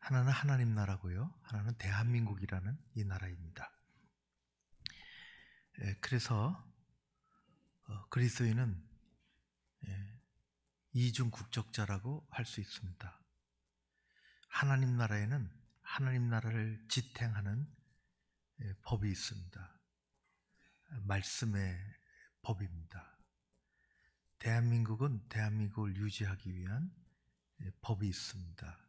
하나는 하나님 나라고요. 하나는 대한민국이라는 이 나라입니다. 그래서 그리스도인은 이중 국적자라고 할 수 있습니다. 하나님 나라에는 하나님 나라를 지탱하는 법이 있습니다. 말씀의 법입니다. 대한민국은 대한민국을 유지하기 위한 법이 있습니다.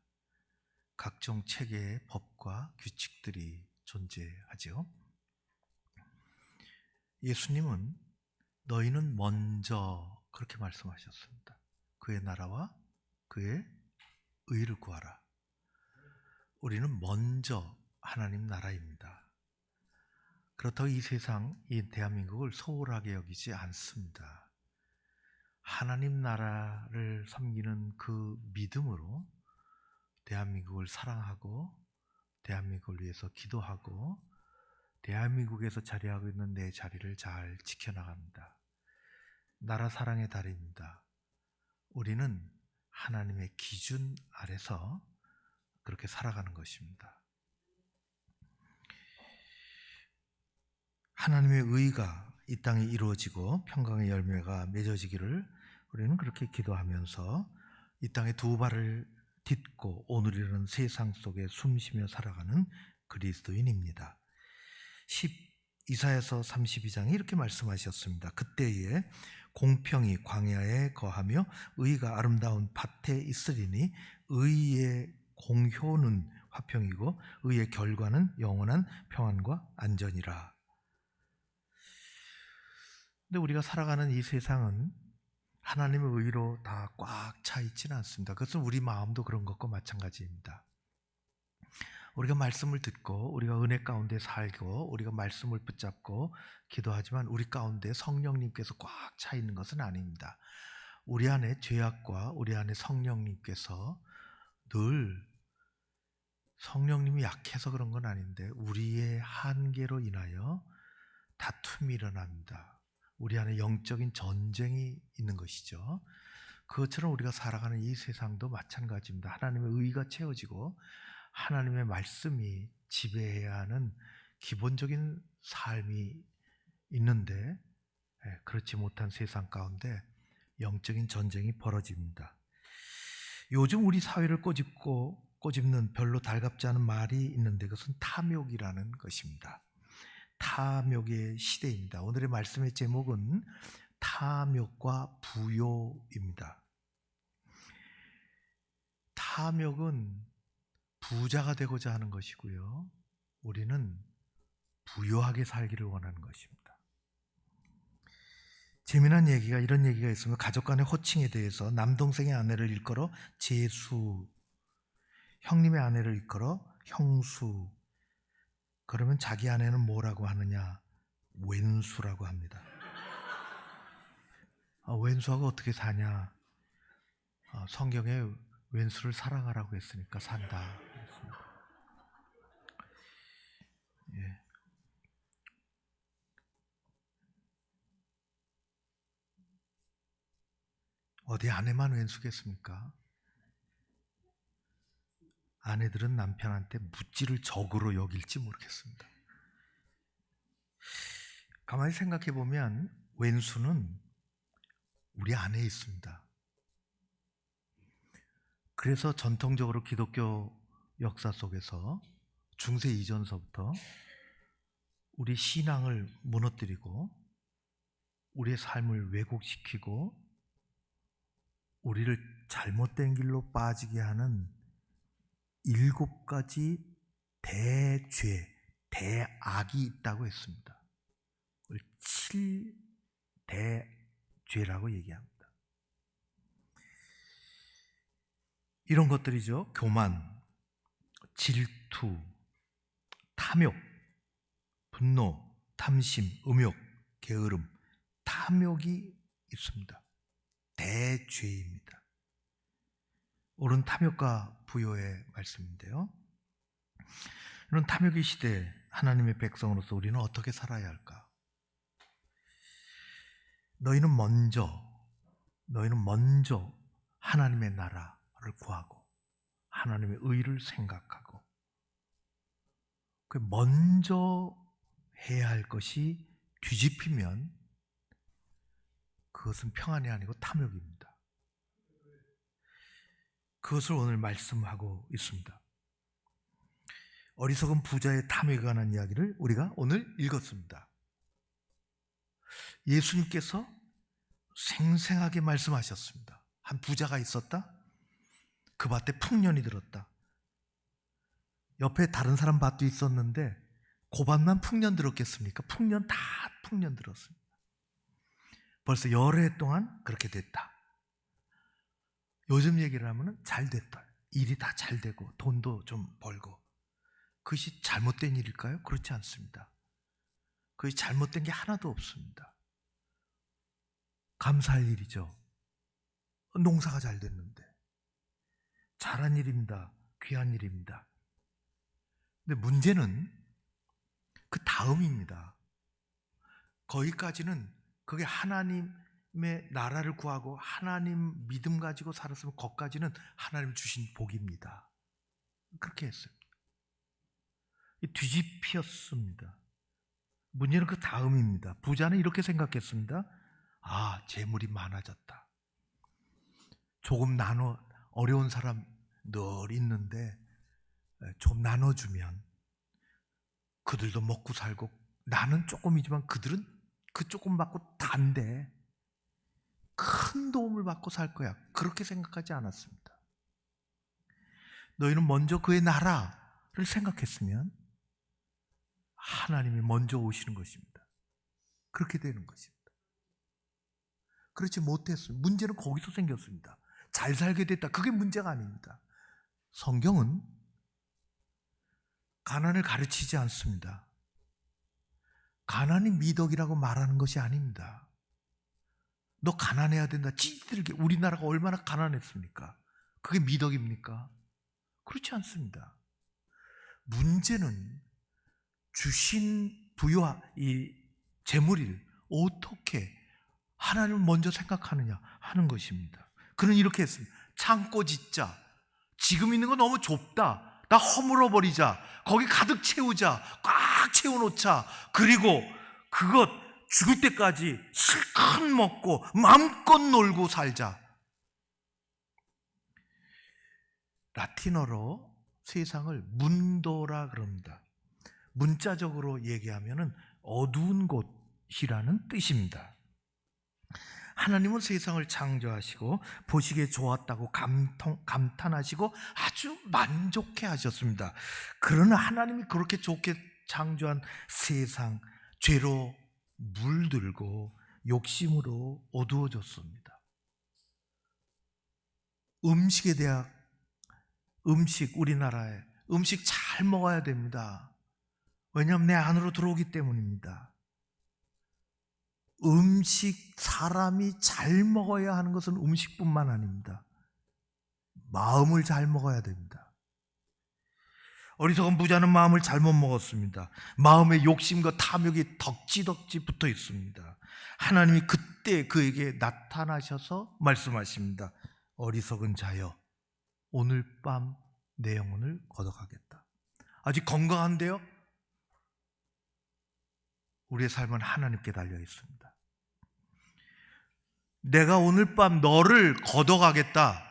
각종 체계의 법과 규칙들이 존재하죠. 예수님은 너희는 먼저 그렇게 말씀하셨습니다. 그의 나라와 그의 의를 구하라. 우리는 먼저 하나님 나라입니다. 그렇다고 이 세상, 이 대한민국을 소홀하게 여기지 않습니다. 하나님 나라를 섬기는 그 믿음으로 대한민국을 사랑하고 대한민국을 위해서 기도하고 대한민국에서 자리하고 있는 내 자리를 잘 지켜나갑니다. 나라 사랑의 달입니다. 우리는 하나님의 기준 아래서 그렇게 살아가는 것입니다. 하나님의 의가 이 땅에 이루어지고 평강의 열매가 맺어지기를 우리는 그렇게 기도하면서 이 땅에 두 발을 딛고 오늘이라는 세상 속에 숨쉬며 살아가는 그리스도인입니다. 이사야서 32장에 이렇게 말씀하셨습니다. 그때에 공평이 광야에 거하며 의가 아름다운 밭에 있으리니 의의 공효는 화평이고 의의 결과는 영원한 평안과 안전이라. 근데 우리가 살아가는 이 세상은 하나님의 의로 다 꽉 차 있지는 않습니다. 그것은 우리 마음도 그런 것과 마찬가지입니다. 우리가 말씀을 듣고 우리가 은혜 가운데 살고 우리가 말씀을 붙잡고 기도하지만 우리 가운데 성령님께서 꽉 차 있는 것은 아닙니다. 우리 안에 죄악과 우리 안에 성령님께서 늘 성령님이 약해서 그런 건 아닌데 우리의 한계로 인하여 다툼이 일어납니다. 우리 안에 영적인 전쟁이 있는 것이죠. 그것처럼 우리가 살아가는 이 세상도 마찬가지입니다. 하나님의 의가 채워지고 하나님의 말씀이 지배해야 하는 기본적인 삶이 있는데 그렇지 못한 세상 가운데 영적인 전쟁이 벌어집니다. 요즘 우리 사회를 꼬집는 별로 달갑지 않은 말이 있는데 그것은 탐욕이라는 것입니다. 탐욕의 시대입니다. 오늘의 말씀의 제목은 탐욕과 부요입니다. 탐욕은 부자가 되고자 하는 것이고요. 우리는 부유하게 살기를 원하는 것입니다. 재미난 얘기가 이런 얘기가 있으면 가족 간의 호칭에 대해서 남동생의 아내를 일컬어 제수, 형님의 아내를 일컬어 형수, 그러면 자기 아내는 뭐라고 하느냐? 왼수라고 합니다. 왼수하고 어떻게 사냐? 성경에 왼수를 사랑하라고 했으니까 산다. 예. 어디 아내만 왼수겠습니까? 아내들은 남편한테 무지를 적으로 여길지 모르겠습니다. 가만히 생각해 보면 왼수는 우리 안에 있습니다. 그래서 전통적으로 기독교 역사 속에서 중세 이전서부터 우리 신앙을 무너뜨리고 우리의 삶을 왜곡시키고 우리를 잘못된 길로 빠지게 하는 7가지 대죄, 대악이 있다고 했습니다. 7대죄라고 얘기합니다. 이런 것들이죠. 교만, 질투, 탐욕, 분노, 탐심, 음욕, 게으름, 탐욕이 있습니다. 대죄입니다. 오른 탐욕과 부요의 말씀인데요. 이런 탐욕의 시대에 하나님의 백성으로서 우리는 어떻게 살아야 할까? 너희는 먼저 하나님의 나라를 구하고 하나님의 의를 생각하고 그 먼저 해야 할 것이 뒤집히면 그것은 평안이 아니고 탐욕입니다. 그것을 오늘 말씀하고 있습니다. 어리석은 부자의 탐욕에 관한 이야기를 우리가 오늘 읽었습니다. 예수님께서 생생하게 말씀하셨습니다. 한 부자가 있었다. 그 밭에 풍년이 들었다. 옆에 다른 사람 밭도 있었는데 그 밭만 풍년 들었겠습니까? 풍년 들었습니다. 벌써 여러 해 동안 그렇게 됐다. 요즘 얘기를 하면 잘 됐다. 일이 다 잘 되고 돈도 좀 벌고. 그것이 잘못된 일일까요? 그렇지 않습니다. 그것이 잘못된 게 하나도 없습니다. 감사할 일이죠. 농사가 잘 됐는데 잘한 일입니다. 귀한 일입니다. 근데 문제는 그 다음입니다. 거기까지는 그게 하나님의 나라를 구하고 하나님 믿음 가지고 살았으면 거기까지는 하나님 주신 복입니다. 그렇게 했어요. 뒤집혔습니다. 문제는 그 다음입니다. 부자는 이렇게 생각했습니다. 아, 재물이 많아졌다. 조금 나눠, 어려운 사람 늘 있는데 좀 나눠주면 그들도 먹고 살고 나는 조금이지만 그들은 그 조금 받고 단데 큰 도움을 받고 살 거야. 그렇게 생각하지 않았습니다. 너희는 먼저 그의 나라를 생각했으면 하나님이 먼저 오시는 것입니다. 그렇게 되는 것입니다. 그렇지 못했어요. 문제는 거기서 생겼습니다. 잘 살게 됐다. 그게 문제가 아닙니다. 성경은 가난을 가르치지 않습니다. 가난이 미덕이라고 말하는 것이 아닙니다. 너 가난해야 된다. 찌들게. 우리나라가 얼마나 가난했습니까? 그게 미덕입니까? 그렇지 않습니다. 문제는 주신 부여와 이 재물을 어떻게 하나님을 먼저 생각하느냐 하는 것입니다. 그는 이렇게 했습니다. 창고 짓자. 지금 있는 거 너무 좁다. 나 허물어 버리자. 거기 가득 채우자. 꽉 채워놓자. 그리고 그것 죽을 때까지 실컷 먹고 마음껏 놀고 살자. 라틴어로 세상을 문도라 그럽니다. 문자적으로 얘기하면은 어두운 곳이라는 뜻입니다. 하나님은 세상을 창조하시고 보시기에 좋았다고 감탄하시고 아주 만족해 하셨습니다. 그러나 하나님이 그렇게 좋게 창조한 세상, 죄로 물들고 욕심으로 어두워졌습니다. 음식에 대한 우리나라에 음식 잘 먹어야 됩니다. 왜냐하면 내 안으로 들어오기 때문입니다. 사람이 잘 먹어야 하는 것은 음식뿐만 아닙니다. 마음을 잘 먹어야 됩니다. 어리석은 부자는 마음을 잘못 먹었습니다. 마음에 욕심과 탐욕이 덕지덕지 붙어 있습니다. 하나님이 그때 그에게 나타나셔서 말씀하십니다. 어리석은 자여, 오늘 밤 내 영혼을 걷어가겠다. 아직 건강한데요? 우리의 삶은 하나님께 달려 있습니다. 내가 오늘 밤 너를 걷어가겠다.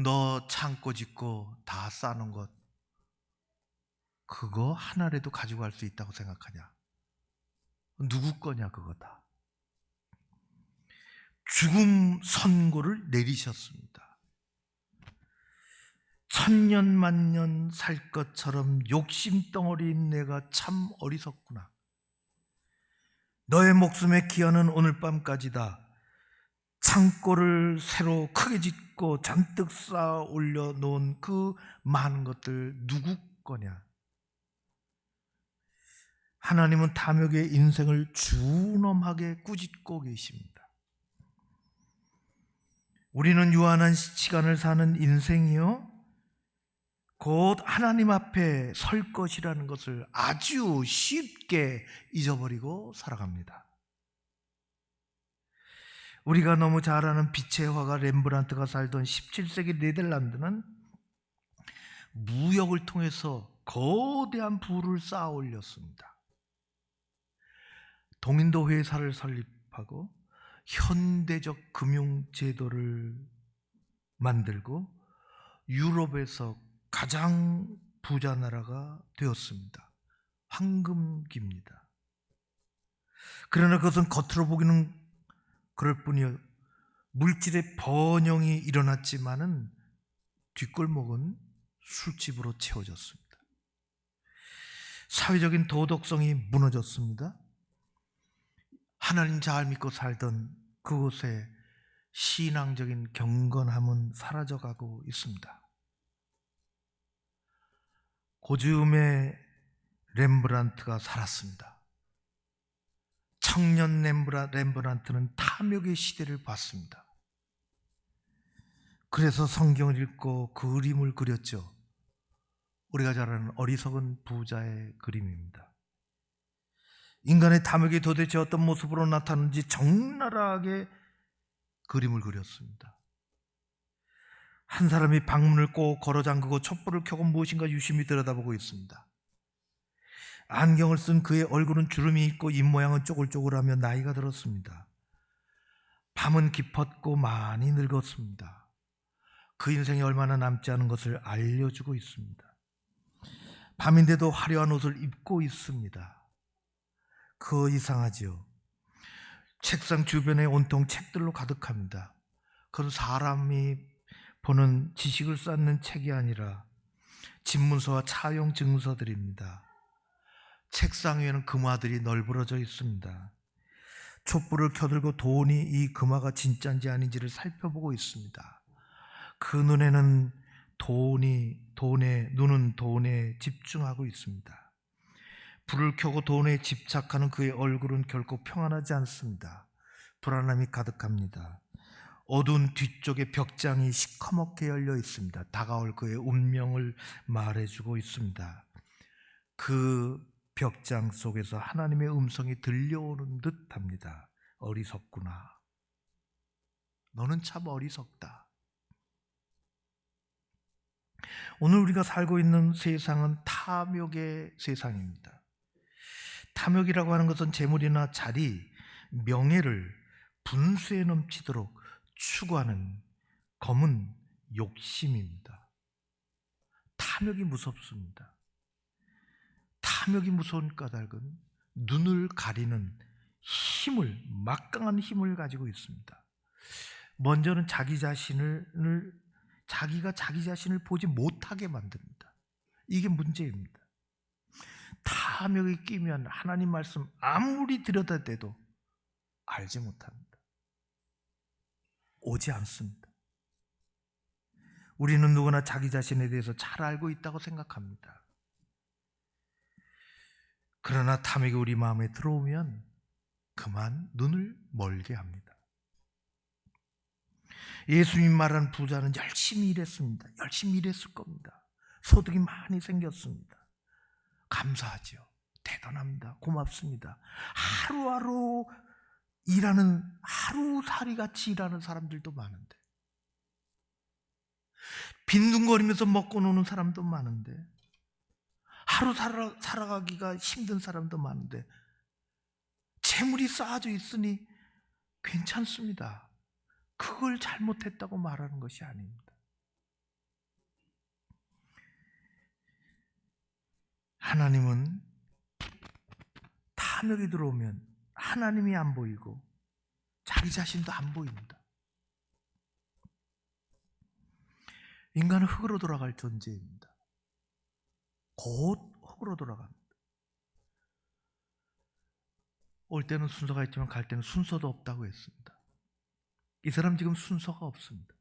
너 창고 짓고 다 쌓는 것, 그거 하나라도 가지고 갈 수 있다고 생각하냐? 누구 거냐 그거 다. 죽음 선고를 내리셨습니다. 천년만년 살 것처럼 욕심덩어리인 내가 참 어리석구나. 너의 목숨의 기한은 오늘 밤까지다. 창고를 새로 크게 짓고 잔뜩 쌓아 올려놓은 그 많은 것들 누구 거냐? 하나님은 탐욕의 인생을 준엄하게 꾸짖고 계십니다. 우리는 유한한 시간을 사는 인생이요, 곧 하나님 앞에 설 것이라는 것을 아주 쉽게 잊어버리고 살아갑니다. 우리가 너무 잘 아는 빛의 화가 렘브란트가 살던 17세기 네덜란드는 무역을 통해서 거대한 부를 쌓아 올렸습니다. 동인도 회사를 설립하고 현대적 금융제도를 만들고 유럽에서 가장 부자 나라가 되었습니다. 황금기입니다. 그러나 그것은 겉으로 보기는 그럴 뿐이요, 물질의 번영이 일어났지만은 뒷골목은 술집으로 채워졌습니다. 사회적인 도덕성이 무너졌습니다. 하나님 잘 믿고 살던 그곳에 신앙적인 경건함은 사라져가고 있습니다. 고즈음의 렘브란트가 살았습니다. 청년 렘브란트는 탐욕의 시대를 봤습니다. 그래서 성경을 읽고 그림을 그렸죠. 우리가 잘 아는 어리석은 부자의 그림입니다. 인간의 탐욕이 도대체 어떤 모습으로 나타나는지 적나라하게 그림을 그렸습니다. 한 사람이 방문을 꼭 걸어 잠그고 촛불을 켜고 무엇인가 유심히 들여다보고 있습니다. 안경을 쓴 그의 얼굴은 주름이 있고 입모양은 쪼글쪼글하며 나이가 들었습니다. 밤은 깊었고 많이 늙었습니다. 그 인생이 얼마나 남지 않은 것을 알려주고 있습니다. 밤인데도 화려한 옷을 입고 있습니다. 그거 이상하지요. 책상 주변에 온통 책들로 가득합니다. 그건 사람이 보는 지식을 쌓는 책이 아니라 집문서와 차용 증서들입니다. 책상 위에는 금화들이 널브러져 있습니다. 촛불을 켜들고 돈이 이 금화가 진짜인지 아닌지를 살펴보고 있습니다. 그 눈에는 눈은 돈에 집중하고 있습니다. 불을 켜고 돈에 집착하는 그의 얼굴은 결코 평안하지 않습니다. 불안함이 가득합니다. 어두운 뒤쪽에 벽장이 시커멓게 열려 있습니다. 다가올 그의 운명을 말해주고 있습니다. 그 벽장 속에서 하나님의 음성이 들려오는 듯 합니다. 어리석구나. 너는 참 어리석다. 오늘 우리가 살고 있는 세상은 탐욕의 세상입니다. 탐욕이라고 하는 것은 재물이나 자리, 명예를 분수에 넘치도록 추구하는 검은 욕심입니다. 탐욕이 무섭습니다. 탐욕이 무서운 까닭은 눈을 가리는 힘을, 막강한 힘을 가지고 있습니다. 먼저는 자기가 자기 자신을 보지 못하게 만듭니다. 이게 문제입니다. 탐욕이 끼면 하나님 말씀 아무리 들여다대도 알지 못합니다. 오지 않습니다. 우리는 누구나 자기 자신에 대해서 잘 알고 있다고 생각합니다. 그러나 탐욕이 우리 마음에 들어오면 그만 눈을 멀게 합니다. 예수님 말한 부자는 열심히 일했습니다. 열심히 일했을 겁니다. 소득이 많이 생겼습니다. 감사하죠. 대단합니다. 고맙습니다. 하루하루 일하는, 하루살이 같이 일하는 사람들도 많은데, 빈둥거리면서 먹고 노는 사람도 많은데, 하루 살아가기가 힘든 사람도 많은데, 재물이 쌓아져 있으니 괜찮습니다. 그걸 잘못했다고 말하는 것이 아닙니다. 하나님은 탐욕이 들어오면 하나님이 안 보이고 자기 자신도 안 보입니다. 인간은 흙으로 돌아갈 존재입니다. 곧 흙으로 돌아갑니다. 올 때는 순서가 있지만 갈 때는 순서도 없다고 했습니다. 이 사람 지금 순서가 없습니다.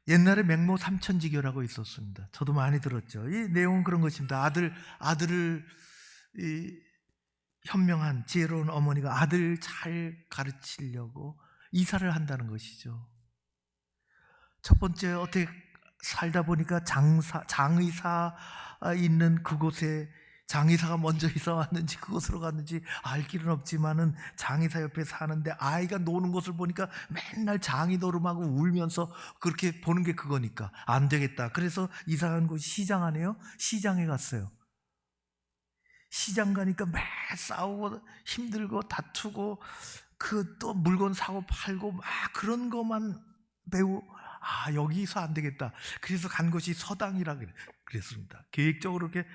옛날에 맹모 삼천지교라고 있었습니다. 저도 많이 들었죠. 이 내용은 그런 것입니다. 아들을 현명한 지혜로운 어머니가 아들 잘 가르치려고 이사를 한다는 것이죠. 첫 번째, 어떻게 살다 보니까 장의사 있는 그곳에 장의사가 먼저 이사 왔는지 그곳으로 갔는지 알 길은 없지만은 장의사 옆에 사는데 아이가 노는 것을 보니까 맨날 장이 노름하고 울면서 그렇게 보는 게 그거니까 안 되겠다. 그래서 이사간 곳이 시장 아니에요? 시장에 갔어요. 시장 가니까 매 싸우고 힘들고 다투고 그 또 물건 사고 팔고 막 그런 것만 배우. 여기서 안 되겠다. 그래서 간 곳이 서당이라 그랬습니다. 계획적으로 이렇게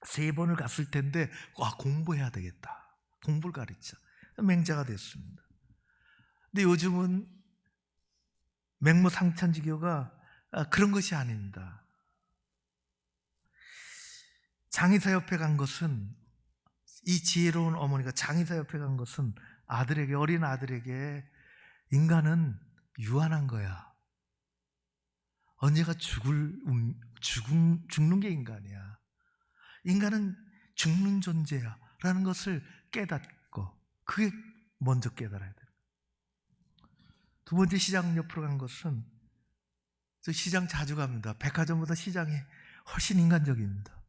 3번을 갔을 텐데 공부해야 되겠다. 공부를 가르쳐 맹자가 됐습니다. 근데 요즘은 맹모상천지교가 그런 것이 아닙니다. 장의사 옆에 간 것은, 이 지혜로운 어머니가 장의사 옆에 간 것은 아들에게, 어린 아들에게 인간은 유한한 거야. 언제가 죽는 게 인간이야. 인간은 죽는 존재야 라는 것을 깨닫고, 그게 먼저 깨달아야 돼요. 두 번째 시장 옆으로 간 것은, 저 시장 자주 갑니다. 백화점보다 시장이 훨씬 인간적입니다.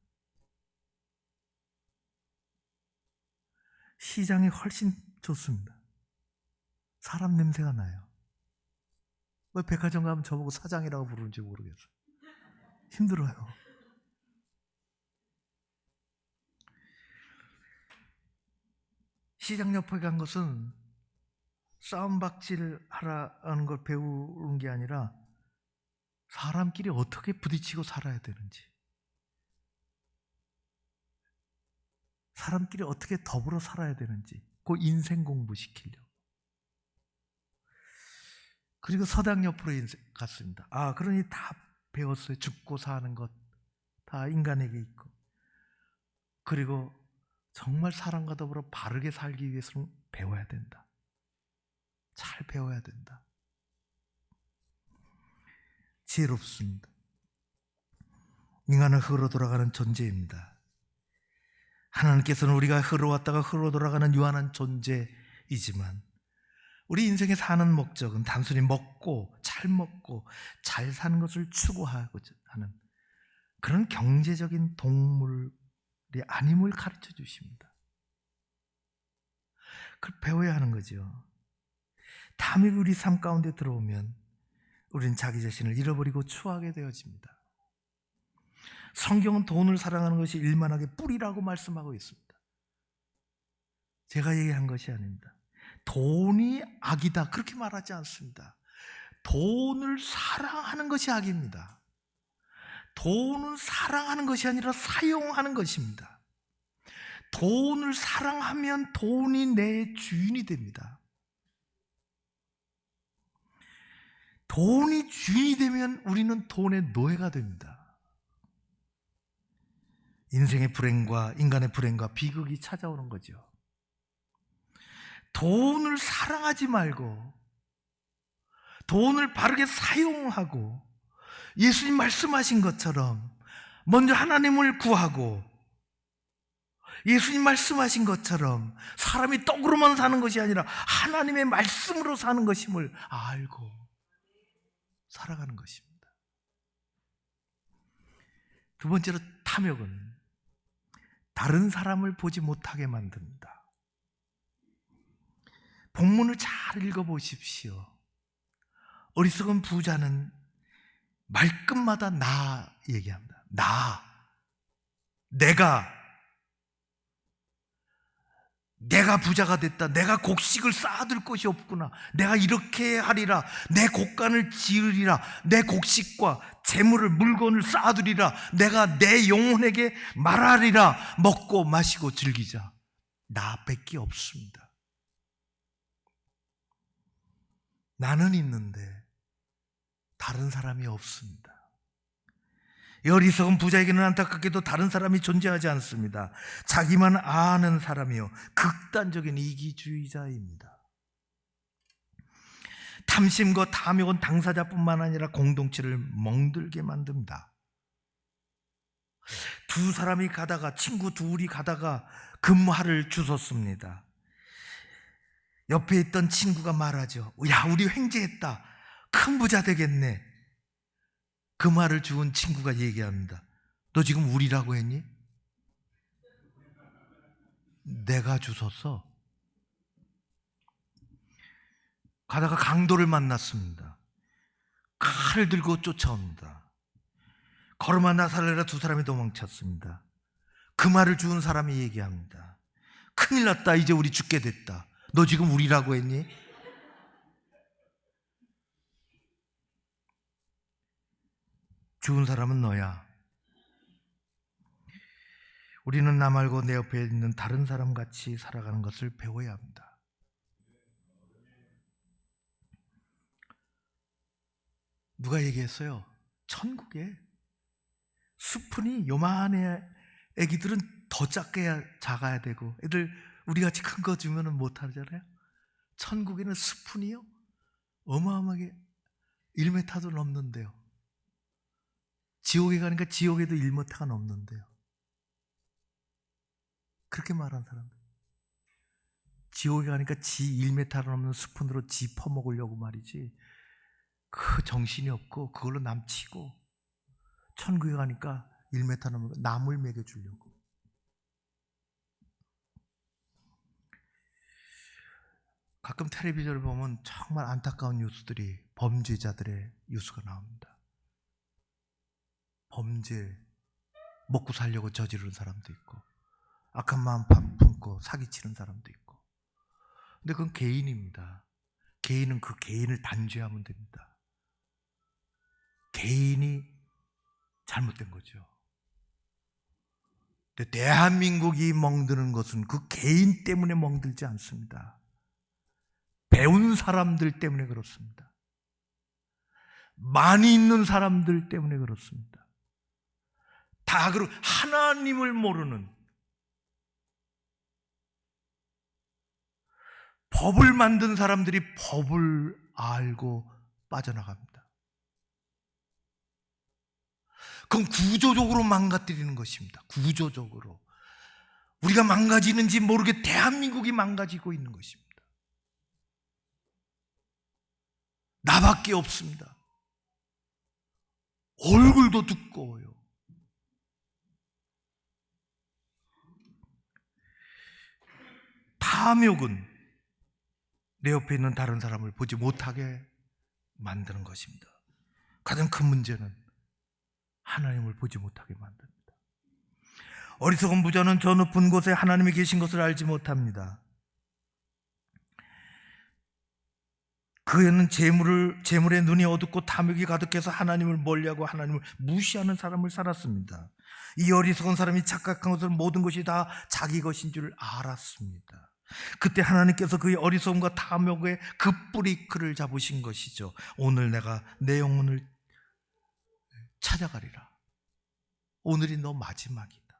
시장이 훨씬 좋습니다. 사람 냄새가 나요. 왜 백화점 가면 저보고 사장이라고 부르는지 모르겠어요. 힘들어요. 시장 옆에 간 것은 싸움박질 하라는 걸 배우는 게 아니라 사람끼리 어떻게 부딪히고 살아야 되는지, 사람끼리 어떻게 더불어 살아야 되는지 그 인생 공부시키려고. 그리고 서당 옆으로 갔습니다. 그러니 다 배웠어요. 죽고 사는 것 다 인간에게 있고, 그리고 정말 사람과 더불어 바르게 살기 위해서는 배워야 된다. 잘 배워야 된다. 지혜롭습니다. 인간은 흙으로 돌아가는 존재입니다. 하나님께서는 우리가 흙으로 왔다가 흙으로 돌아가는 유한한 존재이지만, 우리 인생에 사는 목적은 단순히 먹고 잘 사는 것을 추구하고자 하는 그런 경제적인 동물이 아님을 가르쳐 주십니다. 그걸 배워야 하는 거죠. 탐욕이 우리 삶 가운데 들어오면 우리는 자기 자신을 잃어버리고 추하게 되어집니다. 성경은 돈을 사랑하는 것이 일만하게 뿌리라고 말씀하고 있습니다. 제가 얘기한 것이 아닙니다. 돈이 악이다 그렇게 말하지 않습니다. 돈을 사랑하는 것이 악입니다. 돈은 사랑하는 것이 아니라 사용하는 것입니다. 돈을 사랑하면 돈이 내 주인이 됩니다. 돈이 주인이 되면 우리는 돈의 노예가 됩니다. 인생의 불행과 인간의 불행과 비극이 찾아오는 거죠. 돈을 사랑하지 말고 돈을 바르게 사용하고 예수님 말씀하신 것처럼 먼저 하나님을 구하고, 예수님 말씀하신 것처럼 사람이 떡으로만 사는 것이 아니라 하나님의 말씀으로 사는 것임을 알고 살아가는 것입니다. 두 번째로, 탐욕은 다른 사람을 보지 못하게 만듭니다. 본문을 잘 읽어보십시오. 어리석은 부자는 말끝마다 나 얘기합니다. 내가 부자가 됐다. 내가 곡식을 쌓아둘 것이 없구나. 내가 이렇게 하리라. 내 곡간을 지으리라. 내 곡식과 재물을, 물건을 쌓아두리라. 내가 내 영혼에게 말하리라. 먹고 마시고 즐기자. 나밖에 없습니다. 나는 있는데 다른 사람이 없습니다. 이 어리석은 부자에게는 안타깝게도 다른 사람이 존재하지 않습니다. 자기만 아는 사람이요, 극단적인 이기주의자입니다. 탐심과 탐욕은 당사자뿐만 아니라 공동체를 멍들게 만듭니다. 두 사람이 가다가, 친구 둘이 가다가 금화를 주웠습니다. 옆에 있던 친구가 말하죠. 야, 우리 횡재했다. 큰 부자 되겠네. 그 말을 주운 친구가 얘기합니다. 너 지금 우리라고 했니? 내가 주소서. 가다가 강도를 만났습니다. 칼을 들고 쫓아옵니다. 걸어만 나살래라 두 사람이 도망쳤습니다. 그 말을 주운 사람이 얘기합니다. 큰일 났다. 이제 우리 죽게 됐다. 너 지금 우리라고 했니? 죽은 사람은 너야. 우리는 나 말고 내 옆에 있는 다른 사람 같이 살아가는 것을 배워야 합니다. 누가 얘기했어요? 천국에 스푼이 요만해. 애기들은 더 작아야 되고, 애들 우리같이 큰 거 주면 못 하잖아요. 천국에는 스푼이요 어마어마하게 1m도 넘는데요. 지옥에 가니까 지옥에도 1m가 넘는데요. 그렇게 말한 사람들. 지옥에 가니까 지 1m가 넘는 스푼으로 지 퍼먹으려고 말이지, 그 정신이 없고 그걸로 남치고, 천국에 가니까 1m 넘는 나물 먹여주려고. 가끔 텔레비전을 보면 정말 안타까운 뉴스들이, 범죄자들의 뉴스가 나옵니다. 범죄, 먹고 살려고 저지르는 사람도 있고, 악한 마음 품고 사기치는 사람도 있고. 근데 그건 개인입니다. 개인은 그 개인을 단죄하면 됩니다. 개인이 잘못된 거죠. 근데 대한민국이 멍드는 것은 그 개인 때문에 멍들지 않습니다. 배운 사람들 때문에 그렇습니다. 많이 있는 사람들 때문에 그렇습니다. 다 그렇고, 하나님을 모르는, 법을 만든 사람들이 법을 알고 빠져나갑니다. 그건 구조적으로 망가뜨리는 것입니다. 구조적으로. 우리가 망가지는지 모르게 대한민국이 망가지고 있는 것입니다. 나밖에 없습니다. 얼굴도 두꺼워요. 탐욕은 내 옆에 있는 다른 사람을 보지 못하게 만드는 것입니다. 가장 큰 문제는 하나님을 보지 못하게 만듭니다. 어리석은 부자는 저 높은 곳에 하나님이 계신 것을 알지 못합니다. 그는 재물에 눈이 어둡고 탐욕이 가득해서 하나님을 멀리하고 하나님을 무시하는 사람을 살았습니다. 이 어리석은 사람이 착각한 것은 모든 것이 다 자기 것인 줄 알았습니다. 그때 하나님께서 그의 어리석음과 탐욕의 그 뿌리 그를 잡으신 것이죠. 오늘 내가 내 영혼을 찾아가리라. 오늘이 너 마지막이다.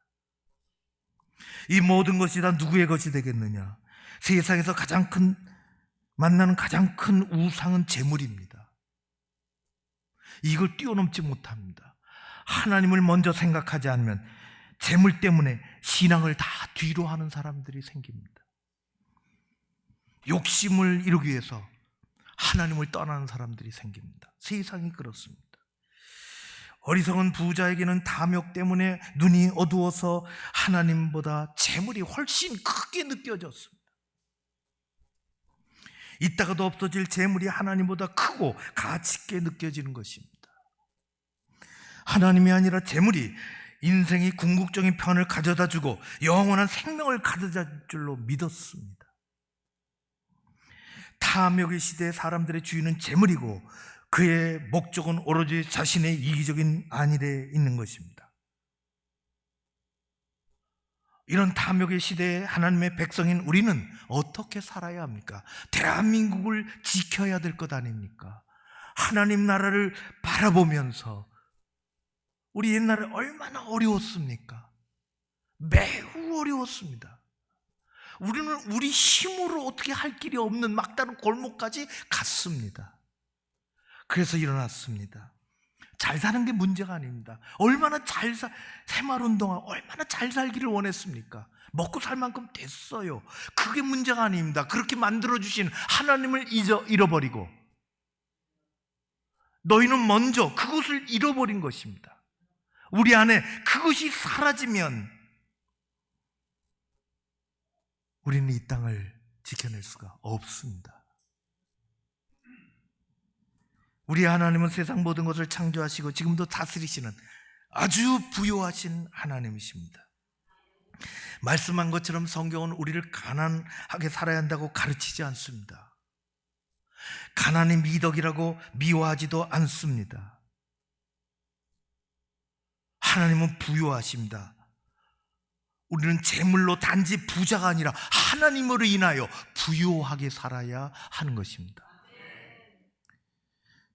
이 모든 것이 다 누구의 것이 되겠느냐? 세상에서 만나는 가장 큰 우상은 재물입니다. 이걸 뛰어넘지 못합니다. 하나님을 먼저 생각하지 않으면 재물 때문에 신앙을 다 뒤로 하는 사람들이 생깁니다. 욕심을 이루기 위해서 하나님을 떠나는 사람들이 생깁니다. 세상이 그렇습니다. 어리석은 부자에게는 탐욕 때문에 눈이 어두워서 하나님보다 재물이 훨씬 크게 느껴졌습니다. 있다가도 없어질 재물이 하나님보다 크고 가치 있게 느껴지는 것입니다. 하나님이 아니라 재물이 인생의 궁극적인 편을 가져다주고 영원한 생명을 가져다 줄 줄로 믿었습니다. 탐욕의 시대의 사람들의 주인은 재물이고 그의 목적은 오로지 자신의 이기적인 안일에 있는 것입니다. 이런 탐욕의 시대에 하나님의 백성인 우리는 어떻게 살아야 합니까? 대한민국을 지켜야 될 것 아닙니까? 하나님 나라를 바라보면서, 우리 옛날에 얼마나 어려웠습니까? 매우 어려웠습니다. 우리는 우리 힘으로 어떻게 할 길이 없는 막다른 골목까지 갔습니다. 그래서 일어났습니다. 잘 사는 게 문제가 아닙니다. 얼마나 새마을운동화 얼마나 잘 살기를 원했습니까? 먹고 살 만큼 됐어요. 그게 문제가 아닙니다. 그렇게 만들어주신 하나님을 잃어버리고 너희는 먼저 그것을 잃어버린 것입니다. 우리 안에 그것이 사라지면 우리는 이 땅을 지켜낼 수가 없습니다. 우리 하나님은 세상 모든 것을 창조하시고 지금도 다스리시는 아주 부요하신 하나님이십니다. 말씀한 것처럼 성경은 우리를 가난하게 살아야 한다고 가르치지 않습니다. 가난이 미덕이라고 미워하지도 않습니다. 하나님은 부요하십니다. 우리는 재물로 단지 부자가 아니라 하나님으로 인하여 부요하게 살아야 하는 것입니다.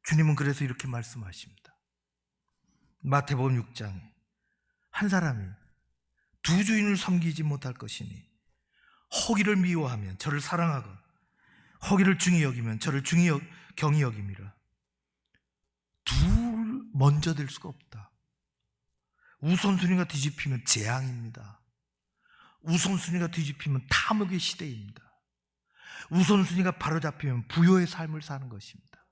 주님은 그래서 이렇게 말씀하십니다. 마태복음 6장에 한 사람이 두 주인을 섬기지 못할 것이니 허기를 미워하면 저를 사랑하고 허기를 중히 여기면 저를 경히 여김이라. 둘 먼저 될 수가 없다. 우선순위가 뒤집히면 재앙입니다. 우선순위가 뒤집히면 탐욕의 시대입니다. 우선순위가 바로잡히면 부요의 삶을 사는 것입니다.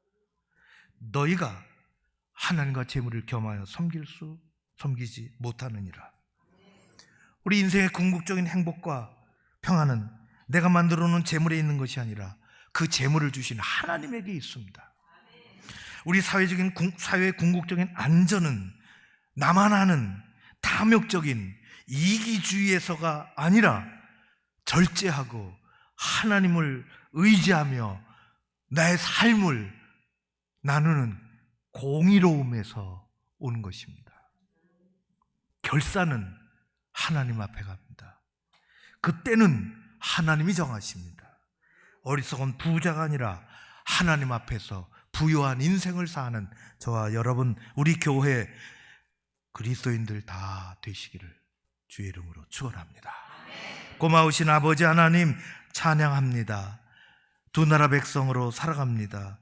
너희가 하나님과 재물을 겸하여 섬기지 못하느니라. 우리 인생의 궁극적인 행복과 평안은 내가 만들어 놓은 재물에 있는 것이 아니라 그 재물을 주신 하나님에게 있습니다. 우리 사회의 궁극적인 안전은 나만 아는 탐욕적인 이기주의에서가 아니라 절제하고 하나님을 의지하며 나의 삶을 나누는 공의로움에서 오는 것입니다. 결산은 하나님 앞에 갑니다. 그때는 하나님이 정하십니다. 어리석은 부자가 아니라 하나님 앞에서 부유한 인생을 사는 저와 여러분, 우리 교회 그리스도인들 다 되시기를 주의 이름으로 축원합니다. 고마우신 아버지 하나님 찬양합니다. 두 나라 백성으로 살아갑니다.